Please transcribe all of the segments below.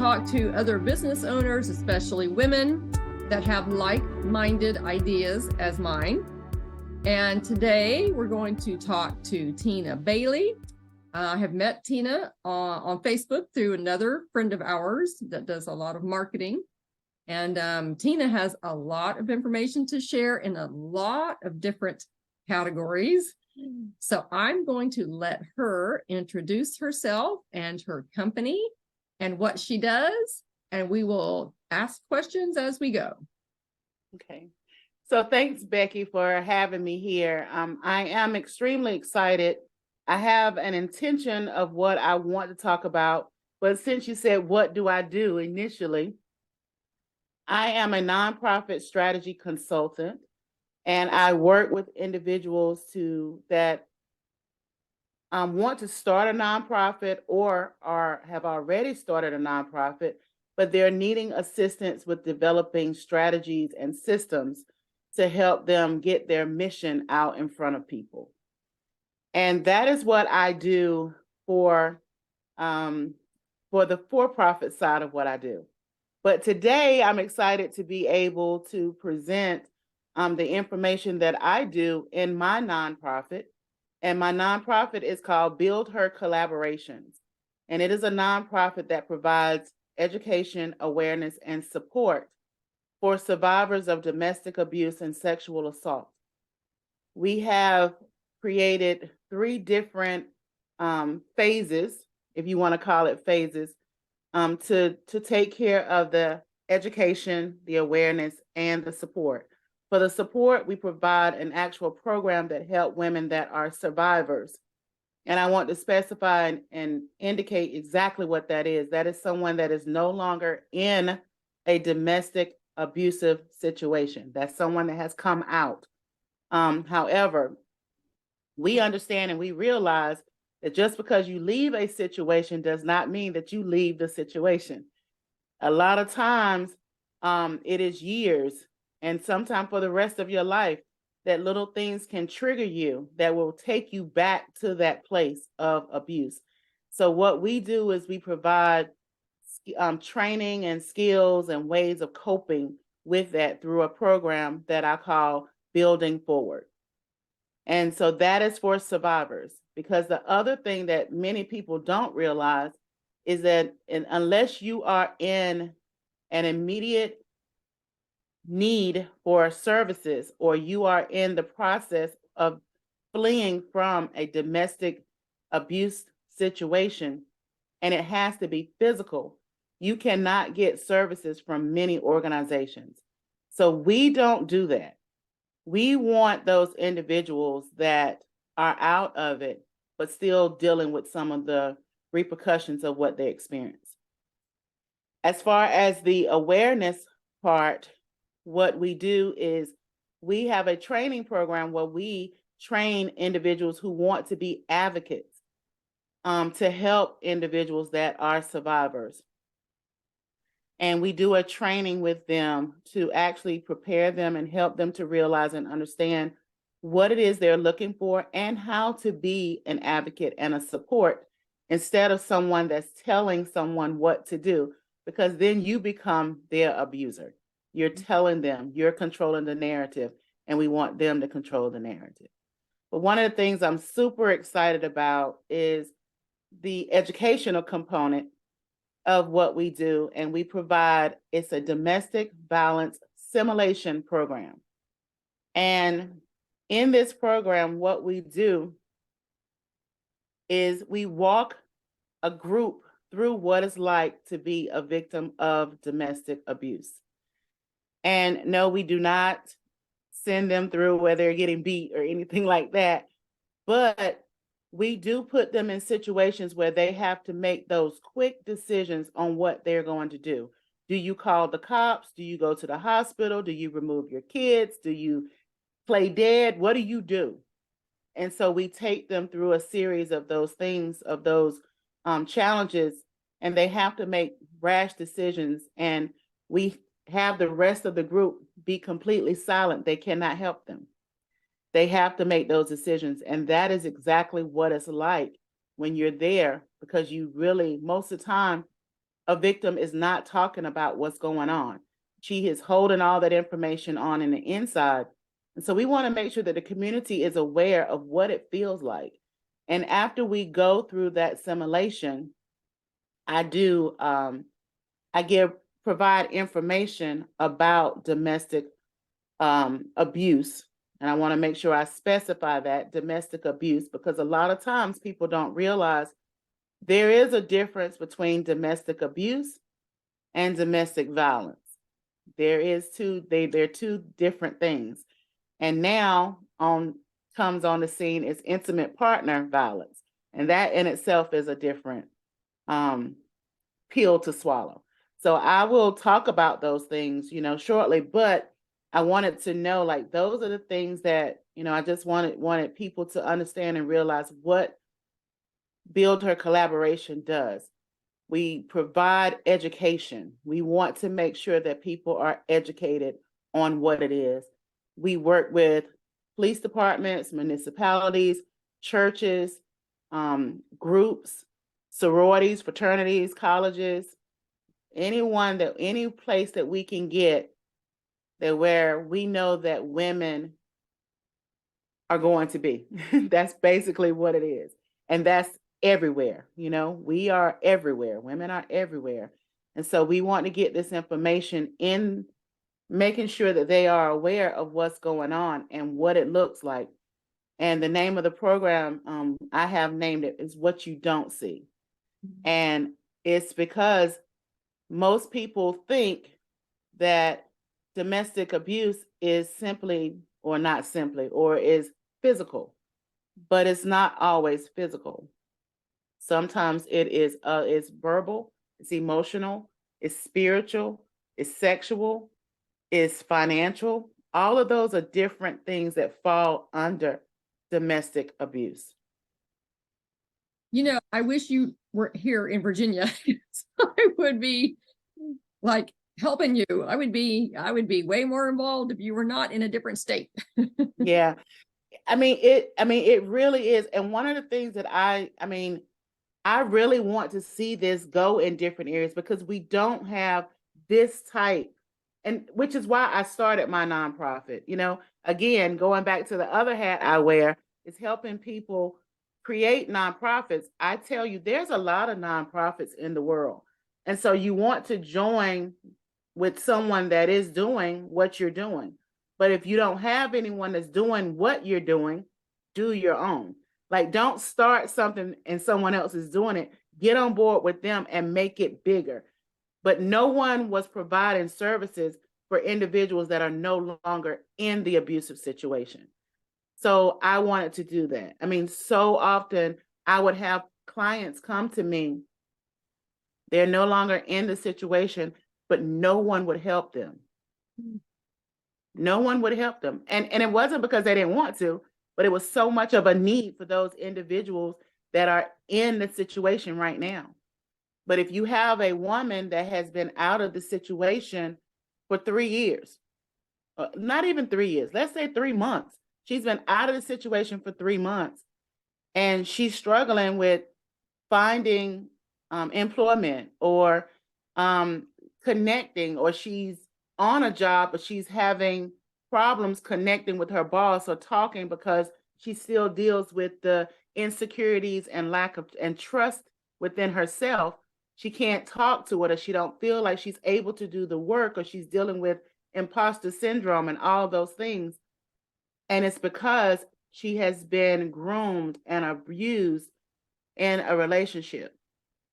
talk to other business owners, especially women that have like-minded ideas as mine. And today we're going to talk to Tina Bailey. I have met Tina on Facebook through another friend of ours that does a lot of marketing. And Tina has a lot of information to share in a lot of different categories. So I'm going to let her introduce herself and her company and what she does, and we will ask questions as we go. Okay. So thanks, Becky, for having me here. I am extremely excited. I have an intention of what I want to talk about, but since you said, what do I do initially? I am a nonprofit strategy consultant, and I work with individuals that want to start a nonprofit or have already started a nonprofit, but they're needing assistance with developing strategies and systems to help them get their mission out in front of people. And that is what I do for the for-profit side of what I do. But today I'm excited to be able to present the information that I do in my nonprofit. And my nonprofit is called Build Her Collaborations. And it is a nonprofit that provides education, awareness, and support for survivors of domestic abuse and sexual assault. We have created 3 different phases, if you want to call it phases, to take care of the education, the awareness, and the support. For the support, we provide an actual program that helps women that are survivors. And I want to specify and indicate exactly what that is. That is someone that is no longer in a domestic abusive situation. That's someone that has come out. However, we understand and we realize that just because you leave a situation does not mean that you leave the situation. A lot of times, it is years and sometimes for the rest of your life that little things can trigger you that will take you back to that place of abuse. So what we do is we provide training and skills and ways of coping with that through a program that I call Building Forward. And so that is for survivors, because the other thing that many people don't realize is that unless you are in an immediate need for services, or you are in the process of fleeing from a domestic abuse situation, and it has to be physical, you cannot get services from many organizations. So we don't do that. We want those individuals that are out of it, but still dealing with some of the repercussions of what they experience. As far as the awareness part, what we do is we have a training program where we train individuals who want to be advocates to help individuals that are survivors. And we do a training with them to actually prepare them and help them to realize and understand what it is they're looking for and how to be an advocate and a support instead of someone that's telling someone what to do, because then you become their abuser. You're telling them, you're controlling the narrative, and we want them to control the narrative. But one of the things I'm super excited about is the educational component of what we do, and we provide, it's a domestic violence simulation program. And in this program, what we do is we walk a group through what it's like to be a victim of domestic abuse. And no, we do not send them through where they're getting beat or anything like that, but we do put them in situations where they have to make those quick decisions on what they're going to do. Do you call the cops? Do you go to the hospital? Do you remove your kids? Do you play dead? What do you do? And so we take them through a series of those things, of those challenges, and they have to make rash decisions. And we have the rest of the group be completely silent. They cannot help them. They have to make those decisions. And that is exactly what it's like when you're there, because you really, most of the time, a victim is not talking about what's going on. She is holding all that information on in the inside. And so we want to make sure that the community is aware of what it feels like. And after we go through that simulation, I provide information about domestic abuse. And I want to make sure I specify that domestic abuse, because a lot of times people don't realize there is a difference between domestic abuse and domestic violence. They're two different things. And now comes on the scene is intimate partner violence. And that in itself is a different pill to swallow. So I will talk about those things, shortly, but I wanted to know, like, those are the things that, I just wanted people to understand and realize what Build Her Collaboration does. We provide education. We want to make sure that people are educated on what it is. We work with police departments, municipalities, churches, groups, sororities, fraternities, colleges, any place that we can get that where we know that women are going to be. That's basically what it is. And that's everywhere. We are everywhere. Women are everywhere. And so we want to get this information in, making sure that they are aware of what's going on and what it looks like. And the name of the program, I have named it, is What You Don't See. And it's because most people think that domestic abuse is simply, or not simply, or is physical, but it's not always physical. Sometimes it's verbal, it's emotional, it's spiritual, it's sexual, it's financial. All of those are different things that fall under domestic abuse. I wish you were here in Virginia. So I would be like helping you. I would be way more involved if you were not in a different state. Yeah. It really is. And one of the things that I really want to see this go in different areas, because we don't have this type, and which is why I started my nonprofit. Again, going back to the other hat I wear is helping people create nonprofits. I tell you, there's a lot of nonprofits in the world. And so you want to join with someone that is doing what you're doing. But if you don't have anyone that's doing what you're doing, do your own. Like, don't start something and someone else is doing it. Get on board with them and make it bigger. But no one was providing services for individuals that are no longer in the abusive situation. So I wanted to do that. So often I would have clients come to me. They're no longer in the situation, but no one would help them. No one would help them. And it wasn't because they didn't want to, but it was so much of a need for those individuals that are in the situation right now. But if you have a woman that has been out of the situation for 3 years, not even 3 years, let's say 3 months, she's been out of the situation for 3 months, and she's struggling with finding employment, or connecting, or she's on a job, but she's having problems connecting with her boss or talking because she still deals with the insecurities and lack of and trust within herself. She can't talk to it, or she don't feel like she's able to do the work, or she's dealing with imposter syndrome and all those things. And it's because she has been groomed and abused in a relationship.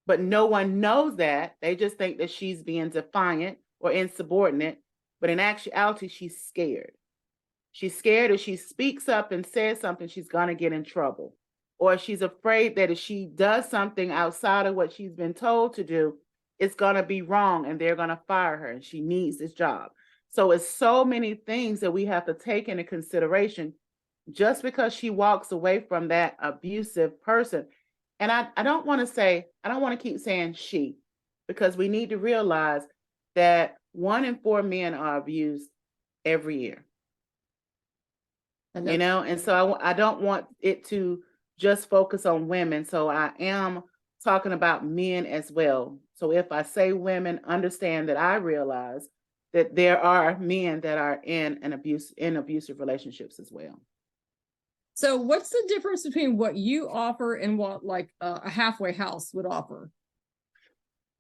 But no one knows that. They just think that she's being defiant or insubordinate. But in actuality, she's scared. She's scared if she speaks up and says something, she's going to get in trouble. Or she's afraid that if she does something outside of what she's been told to do, it's going to be wrong and they're going to fire her, and she needs this job. So it's so many things that we have to take into consideration just because she walks away from that abusive person. And I don't want to keep saying she, because we need to realize that 1 in 4 men are abused every year. And so I don't want it to just focus on women. So I am talking about men as well. So if I say women, understand that I realize that there are men that are in abusive relationships as well. So what's the difference between what you offer and what like a halfway house would offer?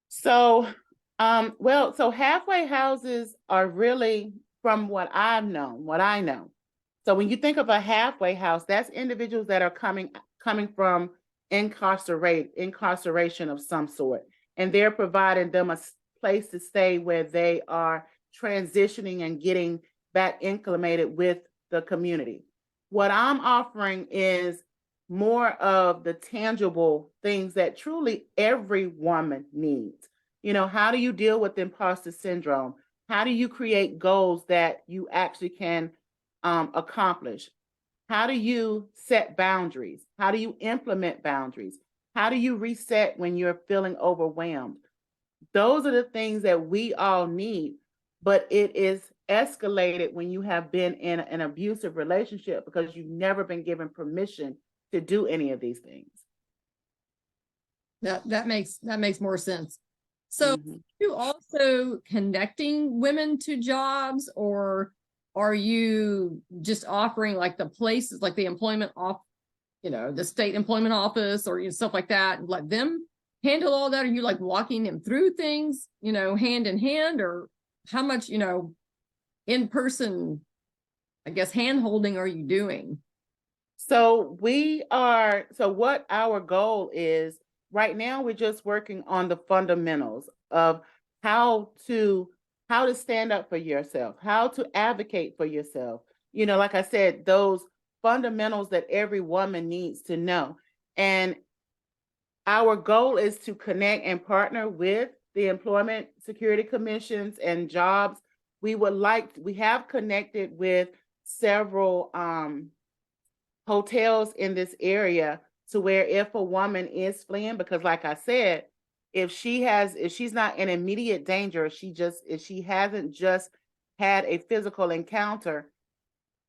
So, so halfway houses are really, from what I know. So when you think of a halfway house, that's individuals that are coming from incarceration of some sort, and they're providing them a place to stay where they are transitioning and getting back acclimated with the community. What I'm offering is more of the tangible things that truly every woman needs. You know, how do you deal with imposter syndrome? How do you create goals that you actually can accomplish? How do you set boundaries? How do you implement boundaries? How do you reset when you're feeling overwhelmed? Those are the things that we all need, but it is escalated when you have been in an abusive relationship because you've never been given permission to do any of these things. That makes more sense. So you also connecting women to jobs, or are you just offering like the places, like the employment off, the state employment office or stuff like that, and let them handle all that? Are you like walking them through things, hand in hand, or how much, in person, I guess, hand holding are you doing? So what our goal is right now, we're just working on the fundamentals of how to stand up for yourself, how to advocate for yourself. Like I said, those fundamentals that every woman needs to know. And our goal is to connect and partner with the employment security commissions and jobs. We have connected with several hotels in this area to where if a woman is fleeing, because like I said, if she's not in immediate danger, if she hasn't just had a physical encounter,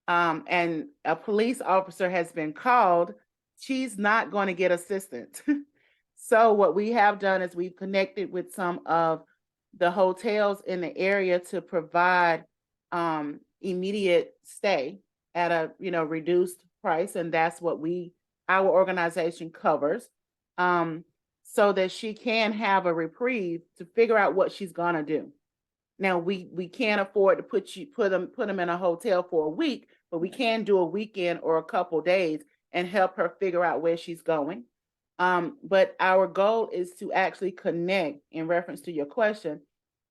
and a police officer has been called, she's not going to get assistance. So what we have done is we've connected with some of the hotels in the area to provide immediate stay at a reduced price, and that's what our organization covers, so that she can have a reprieve to figure out what she's gonna do. Now we can't afford to put them in a hotel for a week, but we can do a weekend or a couple days and help her figure out where she's going. But our goal is to actually connect, in reference to your question,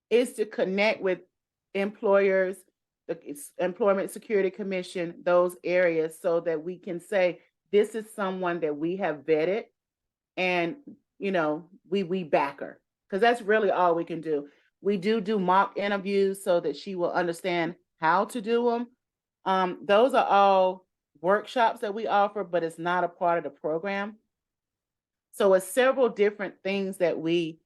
is to connect with employers, the Employment Security Commission, those areas, so that we can say, this is someone that we have vetted and, we back her. Because that's really all we can do. We do mock interviews so that she will understand how to do them. Those are all workshops that we offer, but it's not a part of the program. So it's several different things that we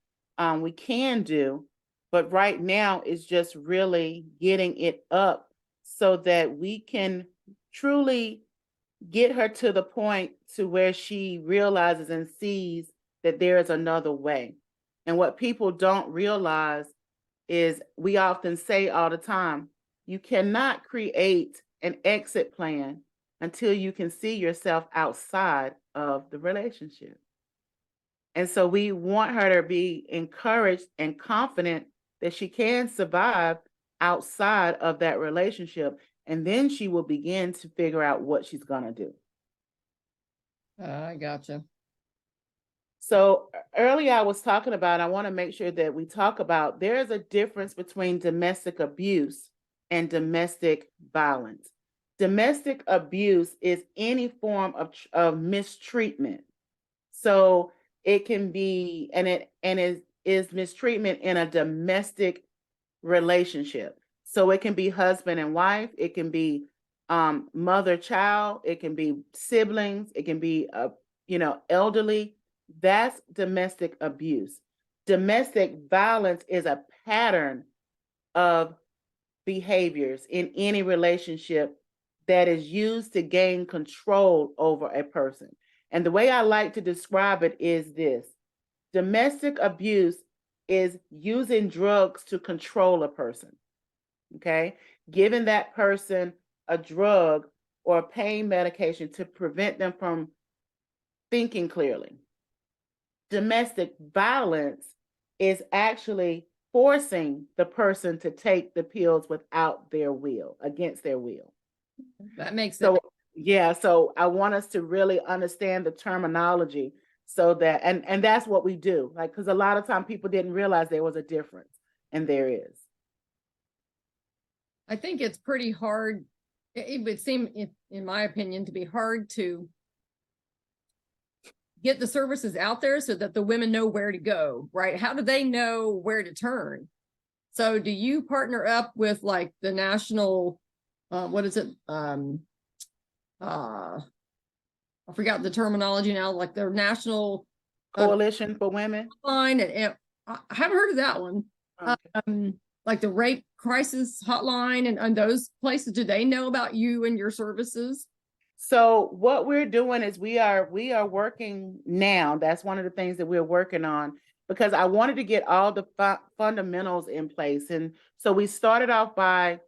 can do, but right now it's just really getting it up so that we can truly get her to the point to where she realizes and sees that there is another way. And what people don't realize is, we often say all the time, you cannot create an exit plan until you can see yourself outside of the relationship. And so we want her to be encouraged and confident that she can survive outside of that relationship. And then she will begin to figure out what she's going to do. I gotcha. So earlier I was talking about, I want to make sure that we talk about, there is a difference between domestic abuse and domestic violence. Domestic abuse is any form of mistreatment. So it can be, and it is mistreatment in a domestic relationship. So it can be husband and wife, it can be mother child, it can be siblings, it can be elderly. That's domestic abuse. Domestic violence is a pattern of behaviors in any relationship that is used to gain control over a person. And the way I like to describe it is this: domestic abuse is using drugs to control a person. Okay, giving that person a drug or a pain medication to prevent them from thinking clearly. Domestic violence is actually forcing the person to take the pills without their will, against their will. That makes sense. So, yeah, so I want us to really understand the terminology so that, and that's what we do. Like, because a lot of time people didn't realize there was a difference, and there is. I think it's pretty hard. It would seem, in my opinion, to be hard to get the services out there so that the women know where to go, right? How do they know where to turn? So do you partner up with like the national, what is it? I forgot the terminology now, like the national Coalition for Women? line, and I haven't heard of that one. Okay. Like the rape crisis hotline and those places, do they know about you and your services? So what we're doing is we are working now. That's one of the things that we're working on, because I wanted to get all the fundamentals in place. And so we started off by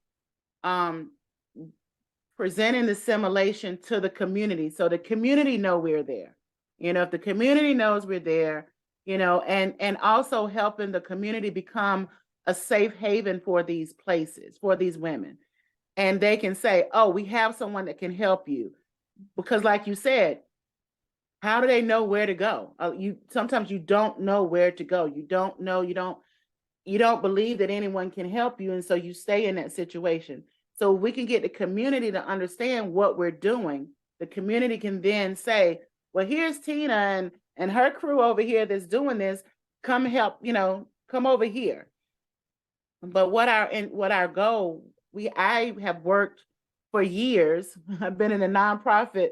presenting the simulation to the community, so the community know we're there. If the community knows we're there, and also helping the community become a safe haven for these places, for these women. And they can say, oh, we have someone that can help you. Because like you said, how do they know where to go? Sometimes you don't know where to go. You don't know, you don't believe that anyone can help you. And so you stay in that situation. So we can get the community to understand what we're doing. The community can then say, well, here's Tina and her crew over here that's doing this. Come help, come over here. But what our goal, I have worked for years. I've been in the nonprofit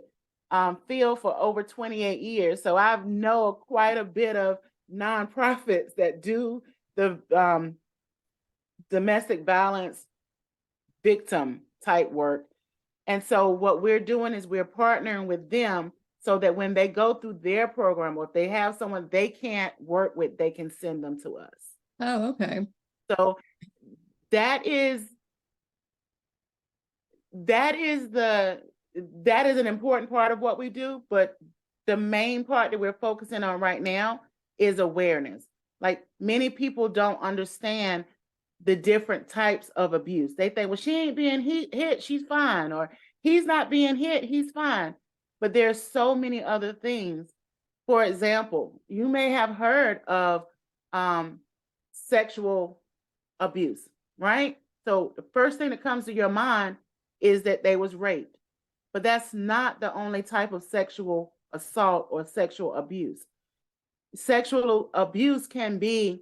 field for over 28 years. So I know quite a bit of nonprofits that do the domestic violence victim type work. And so what we're doing is we're partnering with them so that when they go through their program, or if they have someone they can't work with, they can send them to us. Oh, okay. So that is an important part of what we do, but the main part that we're focusing on right now is awareness. Like, many people don't understand the different types of abuse. They think, well, she ain't being hit, she's fine, or he's not being hit, he's fine. But there's so many other things. For example, you may have heard of sexual abuse, right? So the first thing that comes to your mind is that they was raped. But that's not the only type of sexual assault or sexual abuse. Sexual abuse can be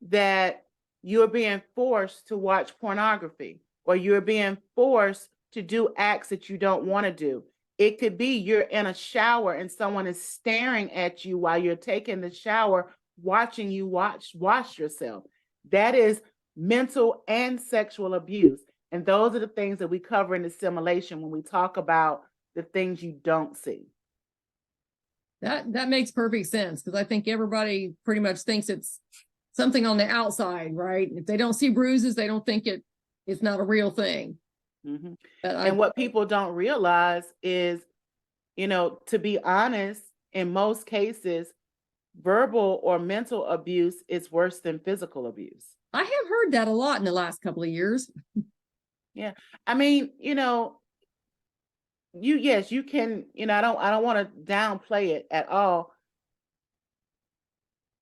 that you're being forced to watch pornography, or you're being forced to do acts that you don't want to do. It could be you're in a shower and someone is staring at you while you're taking the shower, watching you wash yourself. That is mental and sexual abuse. And those are the things that we cover in the simulation when we talk about the things you don't see. That makes perfect sense, because I think everybody pretty much thinks it's something on the outside, right? If they don't see bruises, they don't think it's not a real thing. Mm-hmm. And what people don't realize is, to be honest, in most cases, verbal or mental abuse is worse than physical abuse. I have heard that a lot in the last couple of years. Yeah. I mean, yes, you can, I don't want to downplay it at all,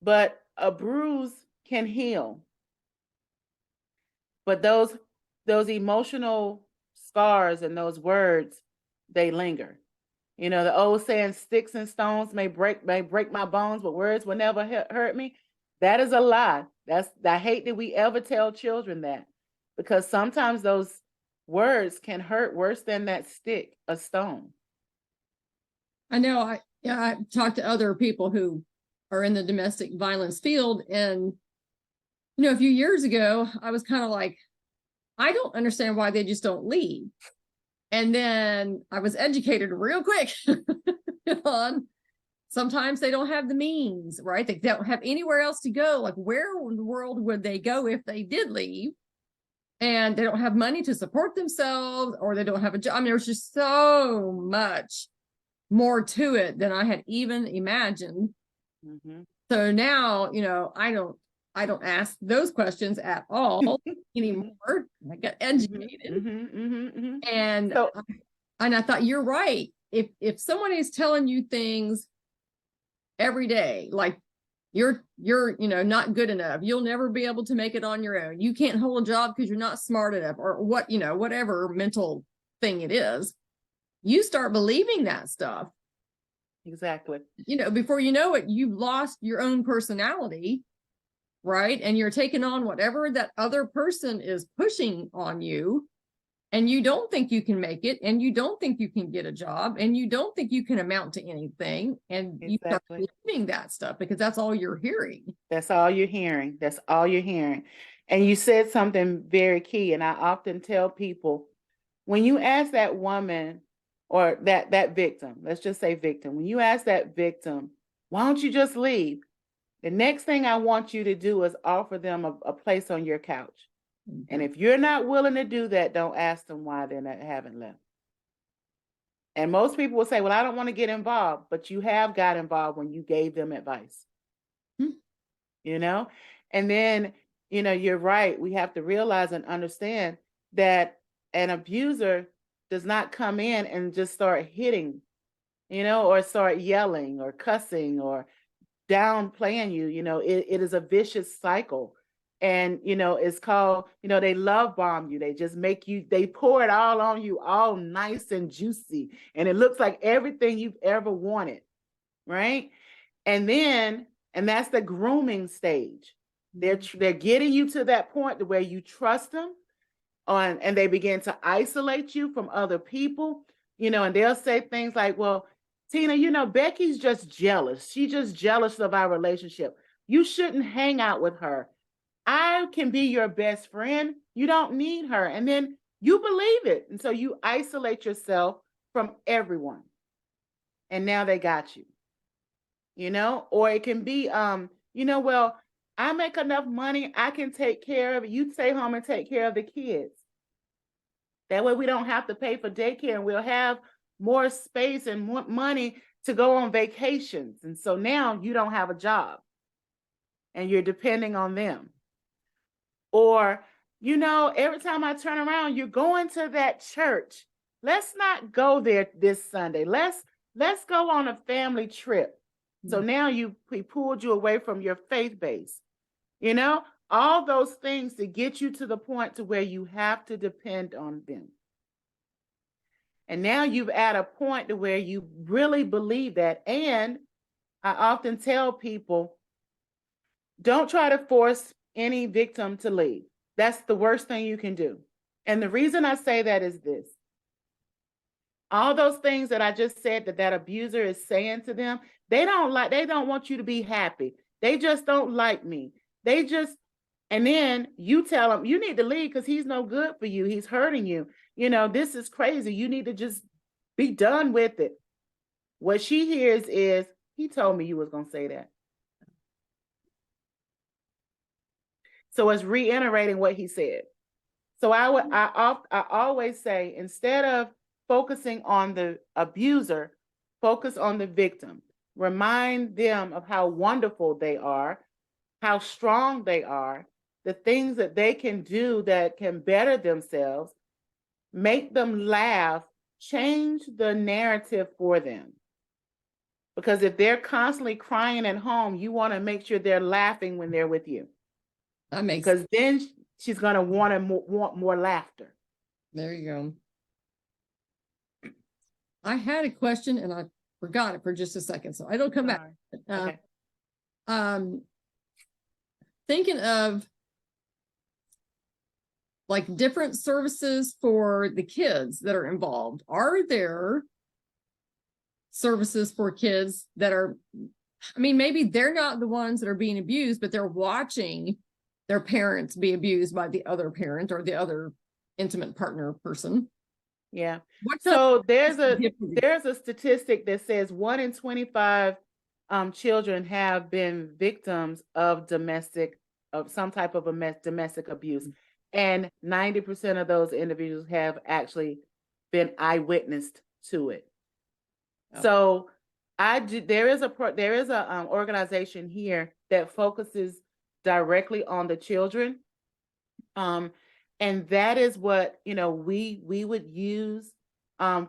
but a bruise can heal. But those emotional scars and those words, they linger. The old saying, sticks and stones may break my bones, but words will never hurt me. That is a lie. I hate that we ever tell children that, because sometimes those words can hurt worse than that stick, a stone. I know. I've talked to other people who are in the domestic violence field, and a few years ago, I was kind of like, I don't understand why they just don't leave. And then I was educated real quick on Sometimes they don't have the means, right? They don't have anywhere else to go. Like, where in the world would they go if they did leave? And they don't have money to support themselves, or they don't have a job. I mean, there's just so much more to it than I had even imagined. Mm-hmm. So now, I don't ask those questions at all anymore. I got educated. Mm-hmm. Mm-hmm. Mm-hmm. And So, I thought, you're right. If someone is telling you things every day, like you're not good enough, you'll never be able to make it on your own, you can't hold a job because you're not smart enough, or whatever mental thing it is, you start believing that stuff. exactly. Before you know it, you've lost your own personality, right? And you're taking on whatever that other person is pushing on you, and you don't think you can make it, and you don't think you can get a job, and you don't think you can amount to anything, and you start believing that stuff because that's all you're hearing. That's all you're hearing. That's all you're hearing. And you said something very key. And I often tell people, when you ask that woman or that victim, let's just say victim, when you ask that victim, why don't you just leave? The next thing I want you to do is offer them a place on your couch. Mm-hmm. And if you're not willing to do that, don't ask them why they haven't left. And most people will say, well, I don't want to get involved, but you have got involved when you gave them advice. And then, you're right. We have to realize and understand that an abuser does not come in and just start hitting, or start yelling or cussing or downplaying you. It is a vicious cycle. And, it's called, they love bomb you. They just they pour it all on you, all nice and juicy. And it looks like everything you've ever wanted. Right. And that's the grooming stage. They're getting you to that point to where you trust them and they begin to isolate you from other people, and they'll say things like, well, Tina, Becky's just jealous. She's just jealous of our relationship. You shouldn't hang out with her. I can be your best friend. You don't need her. And then you believe it. And so you isolate yourself from everyone. And now they got you. Or it can be, well, I make enough money, I can take care of it. You stay home and take care of the kids. That way we don't have to pay for daycare, and we'll have more space and more money to go on vacations. And so now you don't have a job and you're depending on them. Or, every time I turn around, you're going to that church. Let's not go there this Sunday. Let's go on a family trip. So now we pulled you away from your faith base, all those things to get you to the point to where you have to depend on them. And now you've at a point to where you really believe that. And I often tell people, don't try to force any victim to leave. That's the worst thing you can do. And the reason I say that is this. All those things that I just said that abuser is saying to them, they don't want you to be happy. They just don't like me. And then you tell them you need to leave because he's no good for you. He's hurting you. This is crazy. You need to just be done with it. What she hears is, he told me you was going to say that. So it's reiterating what he said. So I always say, instead of focusing on the abuser, focus on the victim. Remind them of how wonderful they are, how strong they are, the things that they can do that can better themselves, make them laugh, change the narrative for them. Because if they're constantly crying at home, you want to make sure they're laughing when they're with you. That makes sense. Because then she's going to want more laughter. There you go. I had a question and I forgot it for just a second, so it'll come back. Okay. Thinking of like different services for the kids that are involved. Are there services for kids that are, maybe they're not the ones that are being abused, but they're watching their parents be abused by the other parent or the other intimate partner person? Yeah. So there's a statistic that says 1 in 25 children have been victims of some type of domestic abuse. And 90% of those individuals have actually been eyewitness to it. Yep. So there is a organization here that focuses directly on the children. And that is what, we would use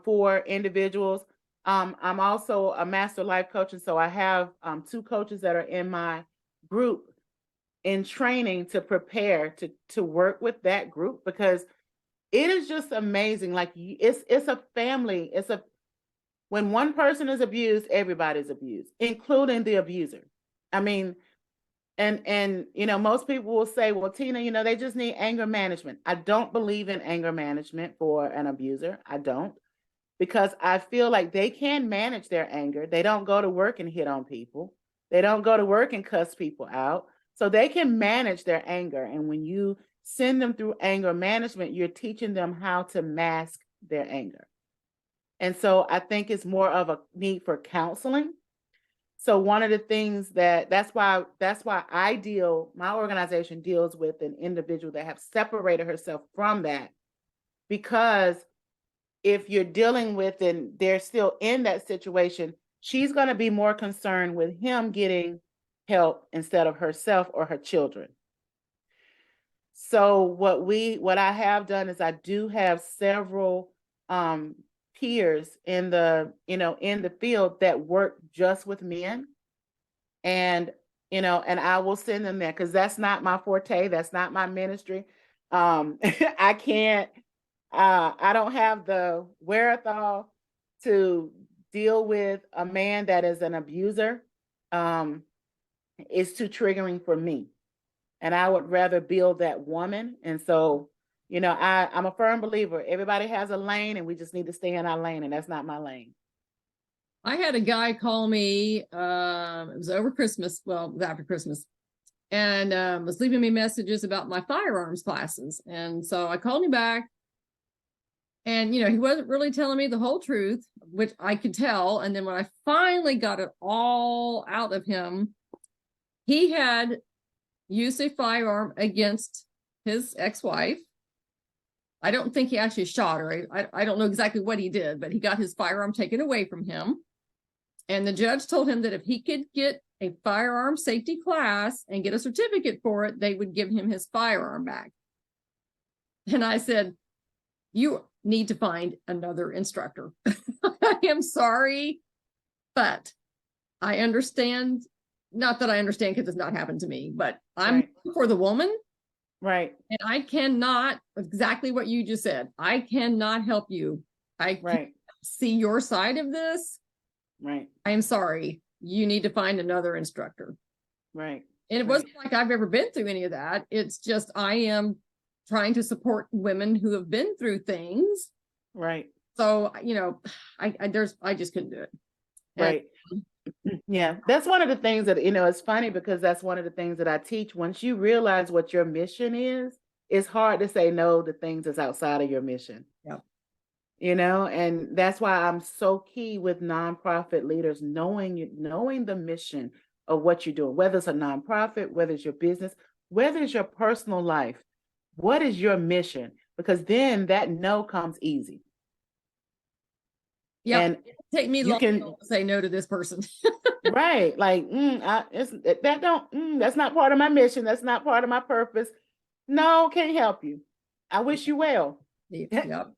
for individuals. I'm also a master life coach, and so I have 2 coaches that are in my group in training to prepare to work with that group, because it is just amazing. Like, it's a family. When one person is abused, everybody's abused, including the abuser. I mean, and most people will say, well, Tina, they just need anger management. I don't believe in anger management for an abuser. I don't, because I feel like they can manage their anger. They don't go to work and hit on people. They don't go to work and cuss people out. So they can manage their anger. And when you send them through anger management, you're teaching them how to mask their anger. And so I think it's more of a need for counseling. So one of the things that's why my organization deals with an individual that have separated herself from that, because if you're dealing with and they're still in that situation, she's going to be more concerned with him getting help instead of herself or her children. So what I have done is I do have several peers in the field that work just with men. And and I will send them there, because that's not my forte. That's not my ministry. I can't I don't have the wherewithal to deal with a man that is an abuser. It's too triggering for me. And I would rather build that woman. And so, I'm a firm believer. Everybody has a lane, and we just need to stay in our lane. And that's not my lane. I had a guy call me, it was over Christmas, well, it was after Christmas, and was leaving me messages about my firearms classes. And so I called him back, and, he wasn't really telling me the whole truth, which I could tell. And then when I finally got it all out of him, he had used a firearm against his ex-wife. I don't think he actually shot her. I don't know exactly what he did, but he got his firearm taken away from him. And the judge told him that if he could get a firearm safety class and get a certificate for it, they would give him his firearm back. And I said, you need to find another instructor. I am sorry, but I understand. Not that I understand, because it's not happened to me, but I'm for the woman. Right. And I cannot, exactly what you just said, I cannot help you. I can't see your side of this. Right. I am sorry. You need to find another instructor. Right. And it wasn't like I've ever been through any of that. It's just I am trying to support women who have been through things. Right. So, I just couldn't do it. Right. Yeah. That's one of the things that, it's funny, because that's one of the things that I teach. Once you realize what your mission is, it's hard to say no to things that's outside of your mission. Yep. And that's why I'm so key with nonprofit leaders, knowing the mission of what you're doing, whether it's a nonprofit, whether it's your business, whether it's your personal life. What is your mission? Because then that no comes easy. Yeah, and it take me long to say no to this person. Right. Like, that's not part of my mission. That's not part of my purpose. No, can't help you. I wish you well. Yep.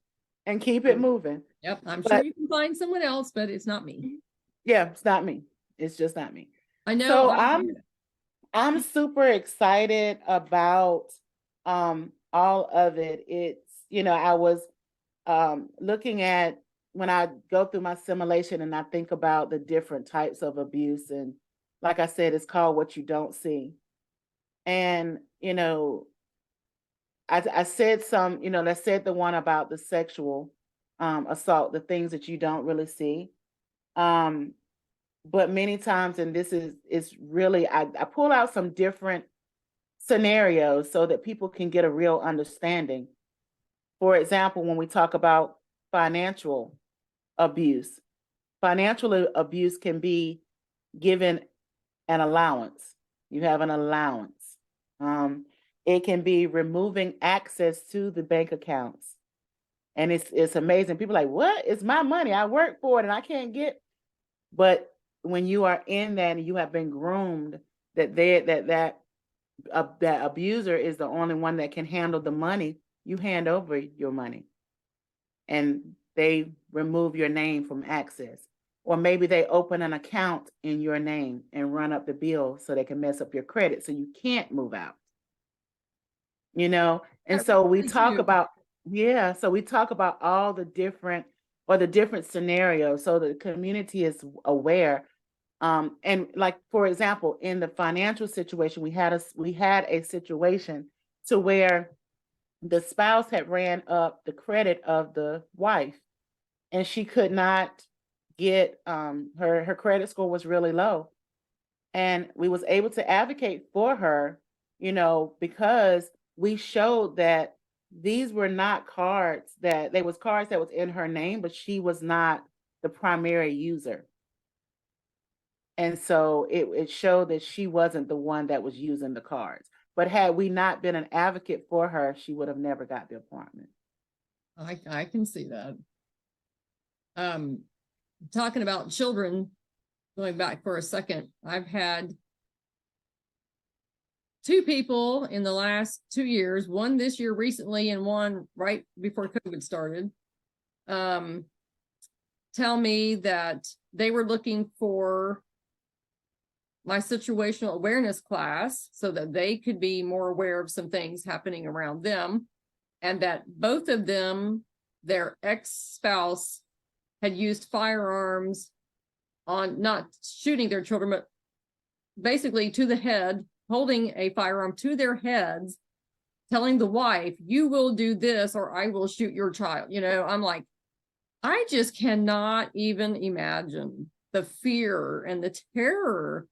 And keep it moving. Yep. I'm sure you can find someone else, but it's not me. Yeah, it's not me. It's just not me. I know. So I'm super excited about all of it. It's, I was looking at, when I go through my simulation and I think about the different types of abuse, and like I said, it's called what you don't see. And, I said I said the one about the sexual assault, the things that you don't really see. But many times, and this is really, I pull out some different scenarios so that people can get a real understanding. For example, when we talk about financial abuse can be given an allowance. You have an allowance. It can be removing access to the bank accounts. And it's amazing. People are like, what? It's my money. I work for it and I can't get. But when you are in that and you have been groomed that abuser is the only one that can handle the money, you hand over your money and they remove your name from access. Or maybe they open an account in your name and run up the bill so they can mess up your credit so you can't move out. And so we talk about, so we talk about all the different scenarios so the community is aware. And like, for example, in the financial situation, we had a situation to where the spouse had ran up the credit of the wife and she could not get, her credit score was really low. And we was able to advocate for her, because we showed that these were not cards that was in her name, but she was not the primary user. And so it showed that she wasn't the one that was using the cards. But had we not been an advocate for her, she would have never got the apartment. I can see that. Talking about children, going back for a second, I've had 2 people in the last 2 years, one this year recently and one right before COVID started, tell me that they were looking for my situational awareness class so that they could be more aware of some things happening around them, and that both of them, their ex-spouse, had used firearms on not shooting their children, but basically to the head, holding a firearm to their heads, telling the wife, you will do this or I will shoot your child. I'm like, I just cannot even imagine the fear and the terror,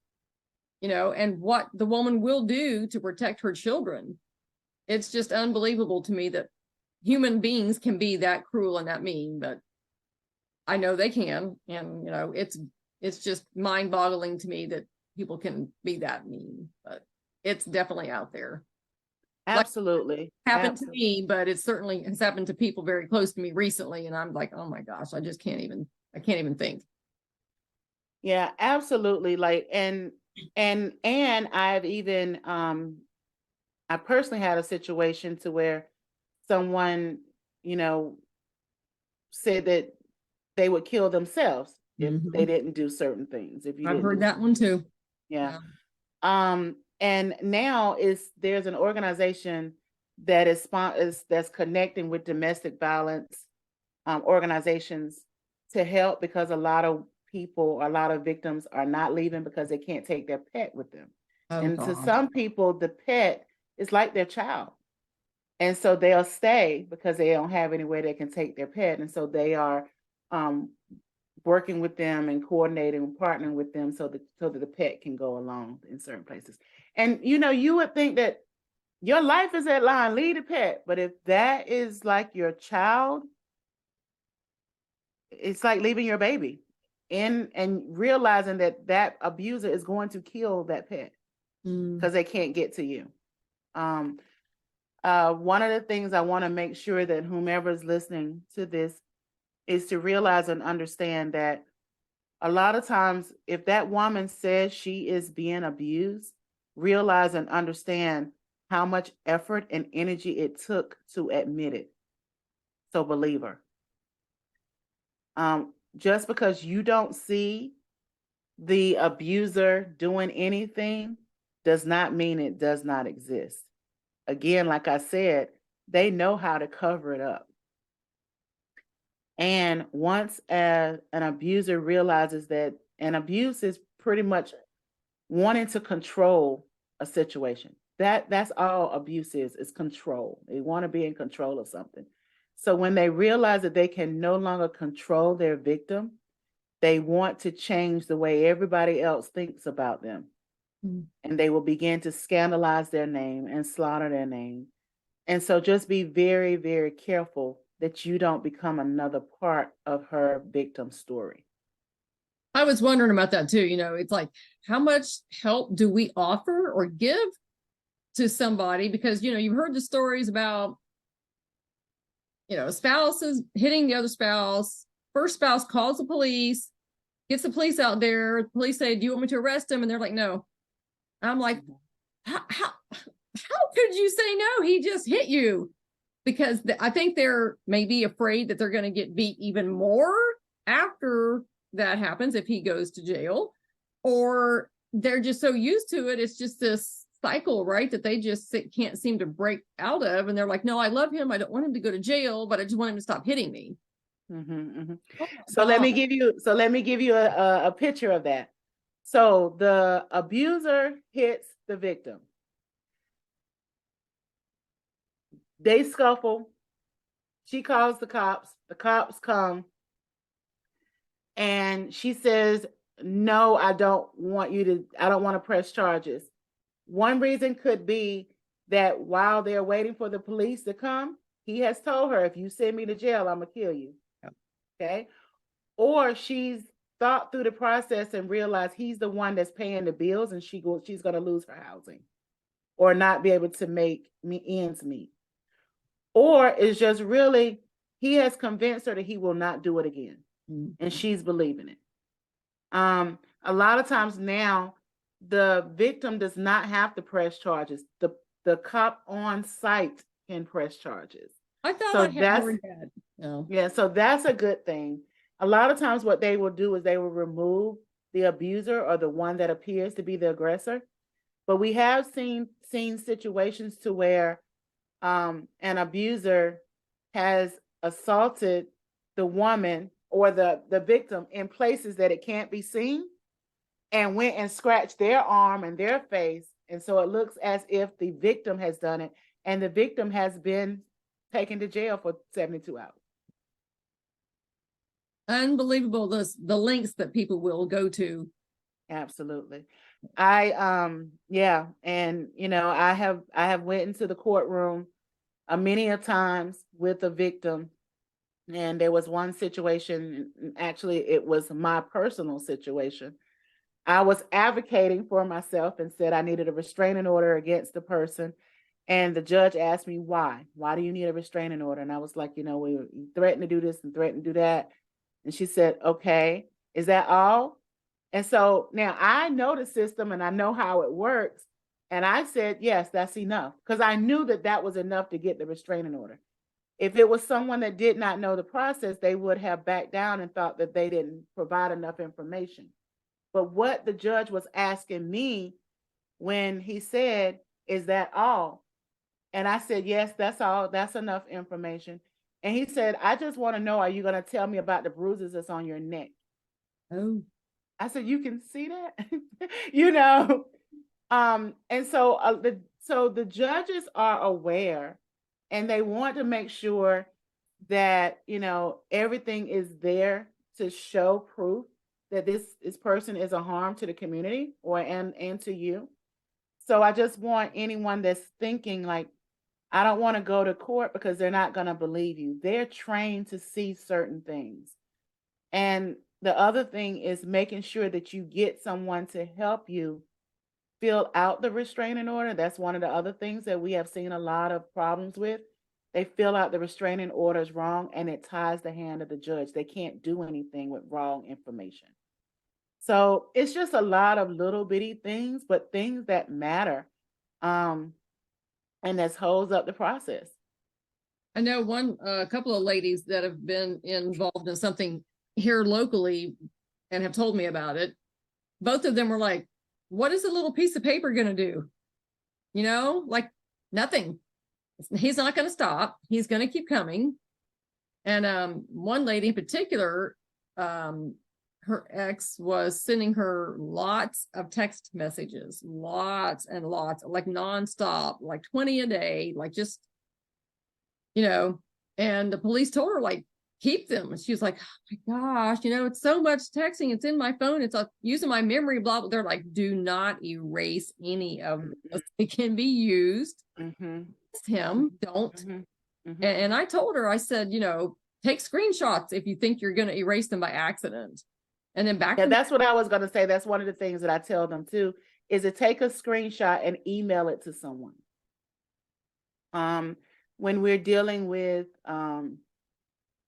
and what the woman will do to protect her children. It's just unbelievable to me that human beings can be that cruel and that mean, but I know they can. And, it's just mind-boggling to me that people can be that mean, but it's definitely out there. Absolutely. Like, happened to me, but it certainly has happened to people very close to me recently. And I'm like, oh my gosh, I can't even think. Yeah, absolutely. Like, and I've even, I personally had a situation to where someone, said that they would kill themselves if they didn't do certain things. I've heard that one too. Yeah. And now there's an organization that that's connecting with domestic violence organizations to help, because a lot of victims are not leaving because they can't take their pet with them. And to some people, the pet is like their child. And so they'll stay because they don't have anywhere they can take their pet. And so they are working with them and coordinating and partnering with them so that the pet can go along in certain places. And you would think that your life is at line, leave the pet. But if that is like your child, it's like leaving your baby and realizing that abuser is going to kill that pet because they can't get to you. One of the things I want to make sure that whomever is listening to this is to realize and understand that a lot of times, if that woman says she is being abused, realize and understand how much effort and energy it took to admit it. So believe her. Just because you don't see the abuser doing anything does not mean it does not exist. Again, like I said, they know how to cover it up. And once an abuser realizes that an abuse is pretty much wanting to control a situation. That's all abuse is control. They want to be in control of something. So when they realize that they can no longer control their victim, they want to change the way everybody else thinks about them. And they will begin to scandalize their name and slaughter their name. And so just be very, very careful that you don't become another part of her victim story. I was wondering about that too. It's like, how much help do we offer or give to somebody? Because, you've heard the stories about, spouses hitting the other spouse. First spouse calls the police, gets the police out there. The police say, do you want me to arrest him? And they're like, no. I'm like, how could you say no? He just hit you. Because I think they're maybe afraid that they're going to get beat even more after that happens if he goes to jail, or they're just so used to it. It's just this cycle, right? That they just can't seem to break out of. And they're like, no, I love him. I don't want him to go to jail, but I just want him to stop hitting me. So let me give you a picture of that. So the abuser hits the victim. They scuffle. She calls the cops come. And she says, no, I don't want to press charges. One reason could be that while they're waiting for the police to come, he has told her, if you send me to jail, I'm going to kill you. Yep. Okay. Or she's thought through the process and realized he's the one that's paying the bills, and she's going to lose her housing or not be able to make ends meet. Or it's just really, he has convinced her that he will not do it again. Mm-hmm. And she's believing it. A lot of times now, the victim does not have to press charges. The cop on site can press charges. I thought so I had more that. No. Yeah, so that's a good thing. A lot of times what they will do is they will remove the abuser or the one that appears to be the aggressor. But we have seen situations to where an abuser has assaulted the woman or the victim in places that it can't be seen, and went and scratched their arm and their face. And so it looks as if the victim has done it, and the victim has been taken to jail for 72 hours. Unbelievable, the lengths that people will go to. Absolutely. Yeah. And, I have went into the courtroom many a times with a victim. And there was one situation, actually, it was my personal situation. I was advocating for myself and said I needed a restraining order against the person. And the judge asked me, why? Why do you need a restraining order? And I was like, we threatened to do this and threatened to do that. And she said, okay, is that all? And so now I know the system and I know how it works. And I said, yes, that's enough. Because I knew that was enough to get the restraining order. If it was someone that did not know the process, they would have backed down and thought that they didn't provide enough information. But what the judge was asking me when he said, is that all? And I said, yes, that's all. That's enough information. And he said, I just want to know, are you going to tell me about the bruises that's on your neck? Oh. I said, you can see that? And so the judges are aware, and they want to make sure that, everything is there to show proof that this person is a harm to the community and to you. So I just want anyone that's thinking like, I don't want to go to court because they're not going to believe you. They're trained to see certain things. And the other thing is making sure that you get someone to help you fill out the restraining order. That's one of the other things that we have seen a lot of problems with. They fill out the restraining orders wrong, and it ties the hand of the judge. They can't do anything with wrong information. So it's just a lot of little bitty things, but things that matter. And that holds up the process. I know a couple of ladies that have been involved in something here locally and have told me about it. Both of them were like, what is a little piece of paper going to do? Like nothing. He's not going to stop. He's going to keep coming. And one lady in particular, her ex was sending her lots of text messages, lots and lots, like nonstop, like 20 a day, like just, and the police told her, like, keep them. And she was like, oh my gosh, it's so much texting. It's in my phone. It's using my memory, blah, blah. They're like, do not erase any of this. It can be used. Mm-hmm. It's him. Don't. Mm-hmm. Mm-hmm. And I told her, I said, take screenshots if you think you're going to erase them by accident. And then back Yeah, to that's what I was going to say. That's one of the things that I tell them too, is to take a screenshot and email it to someone. When we're dealing with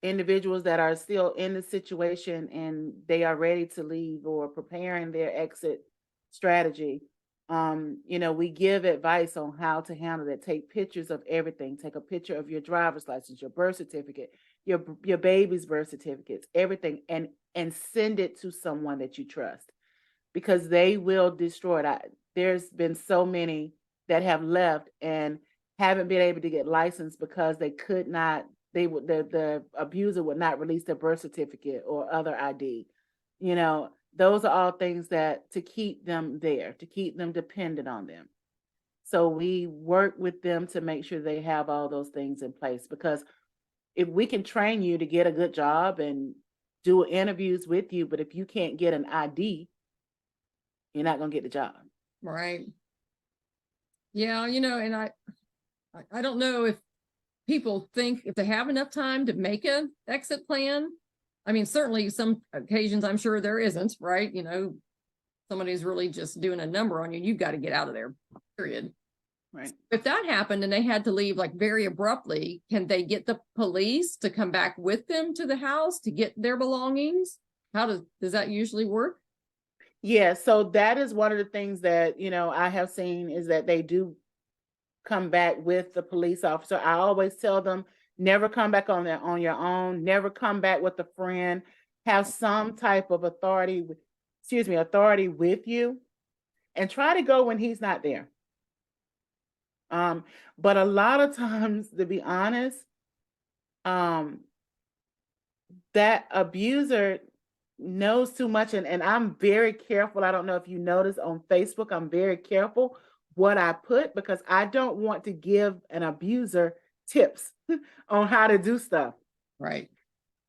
individuals that are still in the situation and they are ready to leave or preparing their exit strategy, we give advice on how to handle it. Take pictures of everything. Take a picture of your driver's license, your birth certificate, your baby's birth certificates, everything, and send it to someone that you trust, because they will destroy it. There's been so many that have left and haven't been able to get licensed because they could not. The abuser would not release their birth certificate or other ID. Those are all things that to keep them there, to keep them dependent on them. So we work with them to make sure they have all those things in place, because if we can train you to get a good job and do interviews with you, but if you can't get an ID, you're not going to get the job. Right. Yeah, and I don't know if people think if they have enough time to make an exit plan. I mean, certainly some occasions I'm sure there isn't, right? Somebody's really just doing a number on you. You've got to get out of there, period. Right. If that happened and they had to leave like very abruptly, can they get the police to come back with them to the house to get their belongings? How does that usually work? Yeah, so that is one of the things that, I have seen is that they do come back with the police officer. I always tell them, never come back on your own, never come back with a friend, have some type of authority with you, and try to go when he's not there. But a lot of times, to be honest, that abuser knows too much, and I'm very careful. I don't know if you notice on Facebook, I'm very careful what I put, because I don't want to give an abuser tips on how to do stuff. Right.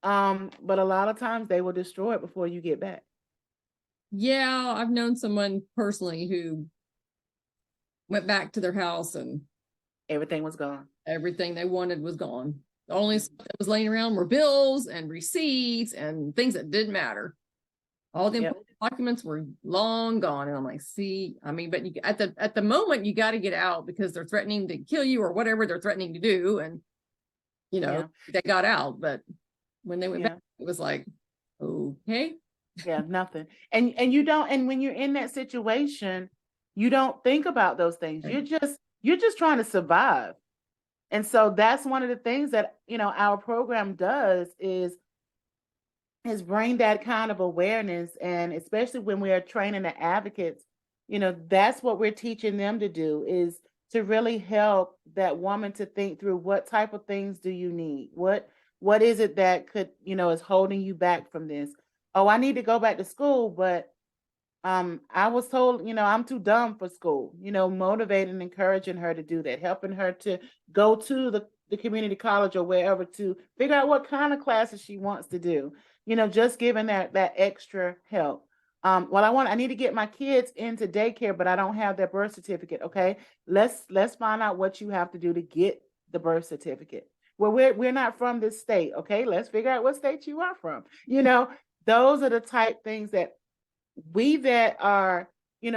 But a lot of times they will destroy it before you get back. Yeah, I've known someone personally who went back to their house and everything was gone. Everything they wanted was gone. The only stuff that was laying around were bills and receipts and things that didn't matter. All the important documents were long gone. And I'm like, but at the moment you got to get out because they're threatening to kill you or whatever they're threatening to do. And, they got out. But when they went back, it was like, okay. Yeah, nothing. And you don't, and when you're in that situation, you don't think about those things. Right. You're just trying to survive. And so that's one of the things that, our program does is bring that kind of awareness. And especially when we are training the advocates, that's what we're teaching them to do, is to really help that woman to think through what type of things do you need? What is it that could, is holding you back from this? Oh, I need to go back to school, but I was told, I'm too dumb for school, motivating and encouraging her to do that, helping her to go to the community college or wherever to figure out what kind of classes she wants to do, just giving that extra help. I need to get my kids into daycare, but I don't have their birth certificate. Okay, let's find out what you have to do to get the birth certificate. Well, we're not from this state. Okay, let's figure out what state you are from. Those are the type things that we that are,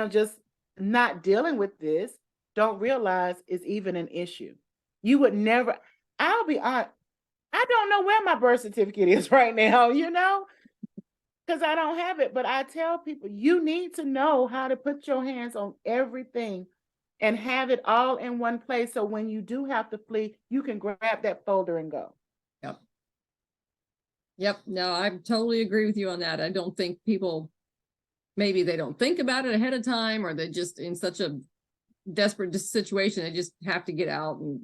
just not dealing with this don't realize is even an issue. You would never, I'll be honest, I don't know where my birth certificate is right now, because I don't have it. But I tell people, you need to know how to put your hands on everything and have it all in one place. So when you do have to flee, you can grab that folder and go. Yep. No, I totally agree with you on that. I don't think people, maybe they don't think about it ahead of time, or they're just in such a desperate situation. They just have to get out. And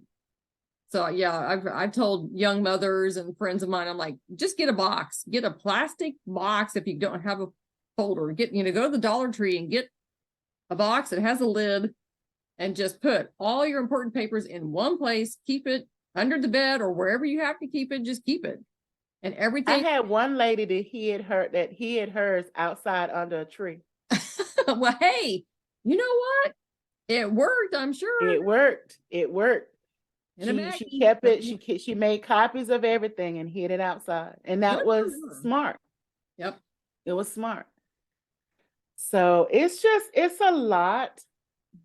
so, I've told young mothers and friends of mine, I'm like, just get a plastic box. If you don't have a folder, go to the Dollar Tree and get a box that has a lid and just put all your important papers in one place. Keep it under the bed or wherever you have to keep it, just keep it. And everything. I had one lady that hid hers outside under a tree. Well, hey, you know what? It worked, I'm sure. It worked. She kept it. She made copies of everything and hid it outside. And that was smart. Yep. It was smart. So it's a lot,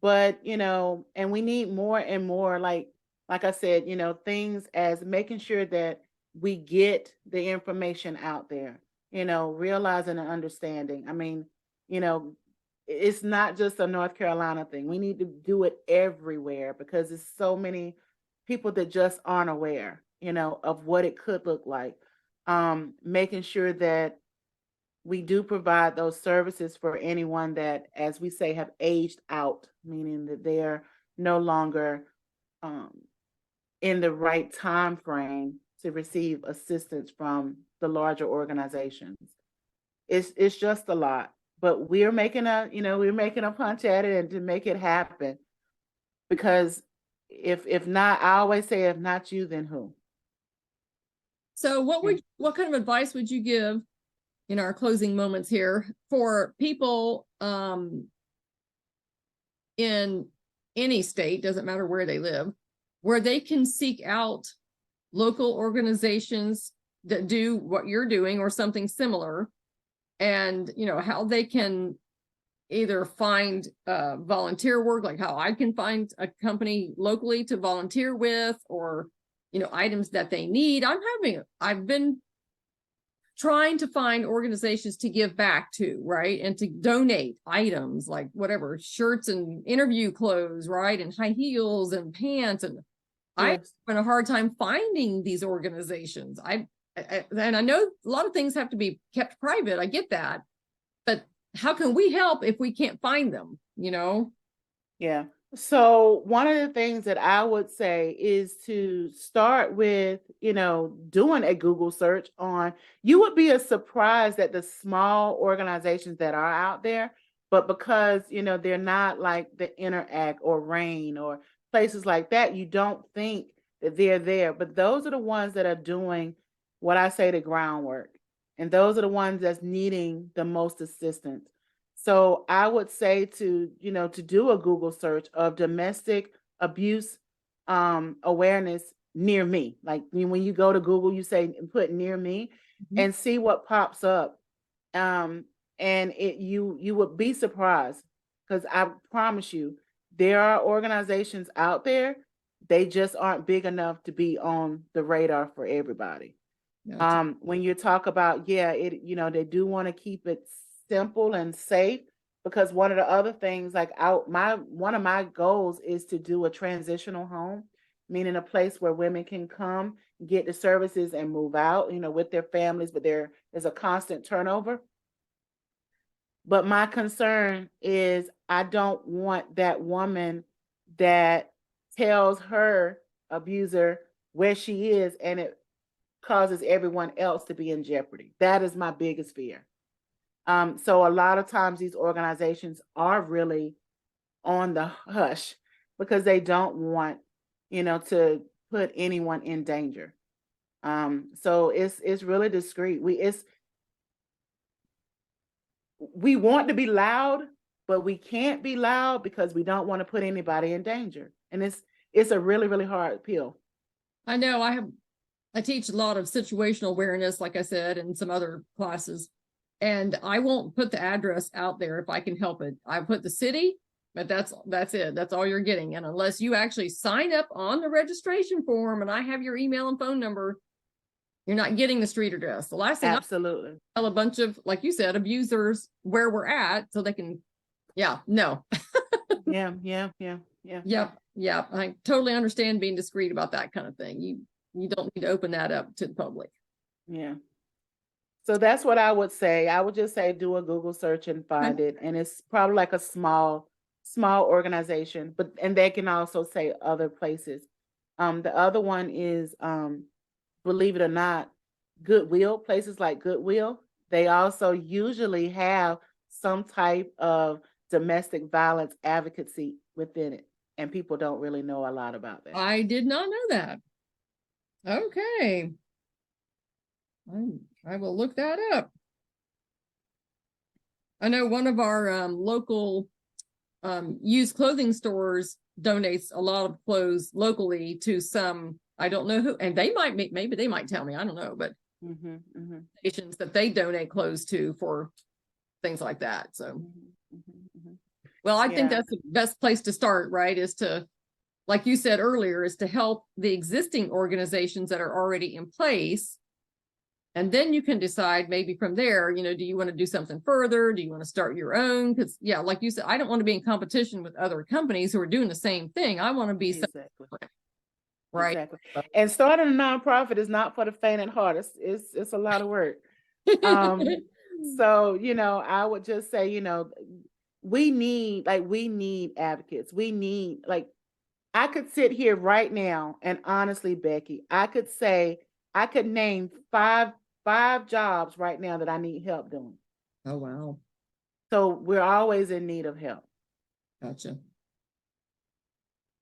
but and we need more and more, like I said, things as making sure that we get the information out there, realizing and understanding. I mean, you know, it's not just a North Carolina thing. We need to do it everywhere because there's so many people that just aren't aware, of what it could look like. Making sure that we do provide those services for anyone that, as we say, have aged out, meaning that they're no longer um, in the right time frame to receive assistance from the larger organizations. It's just a lot, but we're making a punch at it and to make it happen. Because if not, I always say, if not you, then who? So what kind of advice would you give in our closing moments here for people in any state, doesn't matter where they live, where they can seek out local organizations that do what you're doing or something similar, and how they can either find volunteer work, like how I can find a company locally to volunteer with, or items that they need. I've been trying to find organizations to give back to, right? And to donate items like whatever, shirts and interview clothes, right? And high heels and pants. And yes. I'm having a hard time finding these organizations. And I know a lot of things have to be kept private. I get that. But how can we help if we can't find them, Yeah. So one of the things that I would say is to start with, doing a Google search on, you would be surprised at the small organizations that are out there, but because, they're not like the Interact or RAIN or places like that, you don't think that they're there, but those are the ones that are doing what I say, the groundwork. And those are the ones that's needing the most assistance. So I would say to do a Google search of domestic abuse awareness near me. Like when you go to Google, you say put near me and see what pops up. And you would be surprised, because I promise you, there are organizations out there, they just aren't big enough to be on the radar for everybody. When you talk about, they do want to keep it simple and safe, because one of the other things, like one of my goals is to do a transitional home, meaning a place where women can come, get the services and move out, with their families, but there is a constant turnover. But my concern is I don't want that woman that tells her abuser where she is and it causes everyone else to be in jeopardy. That is my biggest fear. So a lot of times these organizations are really on the hush because they don't want, to put anyone in danger. So it's really discreet. We want to be loud, but we can't be loud because we don't want to put anybody in danger. And it's a really, really hard pill. I know. I teach a lot of situational awareness, like I said, and some other classes. And I won't put the address out there if I can help it. I put the city, but that's it. That's all you're getting. And unless you actually sign up on the registration form and I have your email and phone number, you're not getting the street address. The last thing Absolutely. I tell a bunch of, like you said, abusers where we're at so they can, no. Yeah. I totally understand being discreet about that kind of thing. You don't need to open that up to the public. Yeah. So that's what I would say. I would just say do a Google search and find it. And it's probably like a small organization, and they can also say other places. The other one is, believe it or not, Goodwill, places like Goodwill. They also usually have some type of domestic violence advocacy within it. And people don't really know a lot about that. I did not know that. Okay. I will look that up. I know one of our local used clothing stores donates a lot of clothes locally to some, I don't know who, and maybe they might tell me, I don't know, but Mm-hmm, mm-hmm, nations that they donate clothes to for things like that. So, mm-hmm, mm-hmm. well, I think Yeah. that's the best place to start, right? Is to, like you said earlier, is to help the existing organizations that are already in place. And then you can decide maybe from there, you know, do you want to do something further? Do you want to start your own? Because, yeah, like you said, I don't want to be in competition with other companies who are doing the same thing. I want to be Exactly. right. Exactly. And starting a nonprofit is not for the faint at heart. It's a lot of work. So, you know, I would just say, you know, we need advocates. We need, like, I could sit here right now and honestly, Becky, I could name five jobs right now that I need help doing. Oh, wow. So we're always in need of help. Gotcha.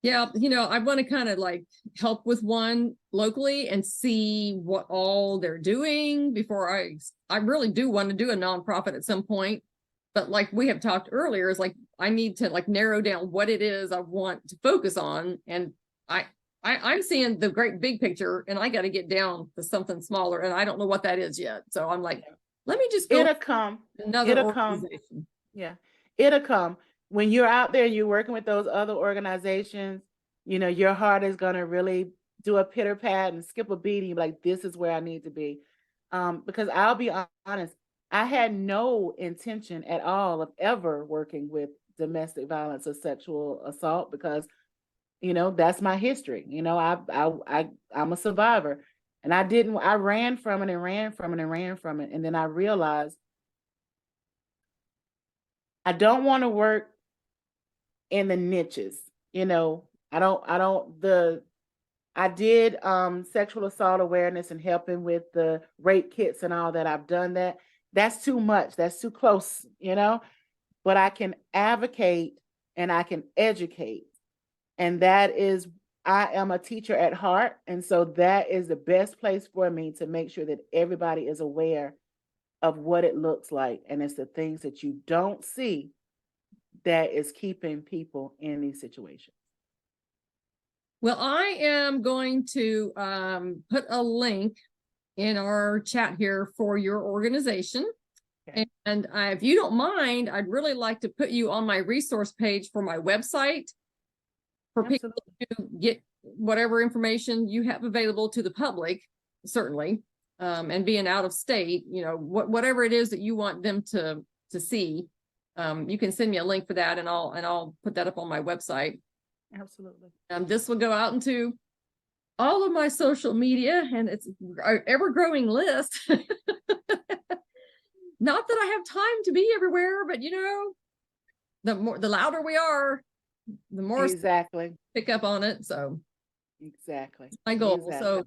Yeah, you know, I want to kind of like help with one locally and see what all they're doing before I really do want to do a nonprofit at some point. But like we have talked earlier, is like I need to like narrow down what it is I want to focus on. And I'm seeing the great big picture, and I got to get down to something smaller, and I don't know what that is yet. So I'm like, let me just go It'll come. another It'll organization. come. Yeah, it'll come. When you're out there and you're working with those other organizations, you know, your heart is going to really do a pitter pat and skip a beat. And you're like, this is where I need to be. Because I'll be honest, I had no intention at all of ever working with domestic violence or sexual assault because, you know, that's my history. You know, I'm a survivor, and I ran from it and ran from it and ran from it. And then I realized I don't want to work in the niches. You know, I did sexual assault awareness and helping with the rape kits and all that. I've done that. That's too much. That's too close, you know, but I can advocate and I can educate. And I am a teacher at heart. And so that is the best place for me to make sure that everybody is aware of what it looks like. And it's the things that you don't see that is keeping people in these situations. Well, I am going to put a link in our chat here for your organization. Okay. And if you don't mind, I'd really like to put you on my resource page for my website for Absolutely. People to get whatever information you have available to the public, certainly, and being out of state, you know, whatever it is that you want them to see. You can send me a link for that, and I'll put that up on my website. Absolutely. This will go out into all of my social media, and it's an ever-growing list. Not that I have time to be everywhere, but you know, the louder we are, the more exactly pick up on it. So exactly that's my goal. Exactly. So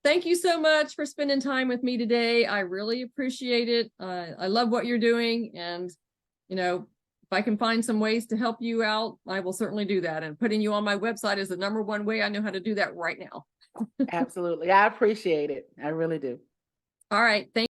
thank you so much for spending time with me today. I really appreciate it. I love what you're doing, and you know, if I can find some ways to help you out, I will certainly do that. And putting you on my website is the #1 way I know how to do that right now. Absolutely. I appreciate it. I really do. All right. Thank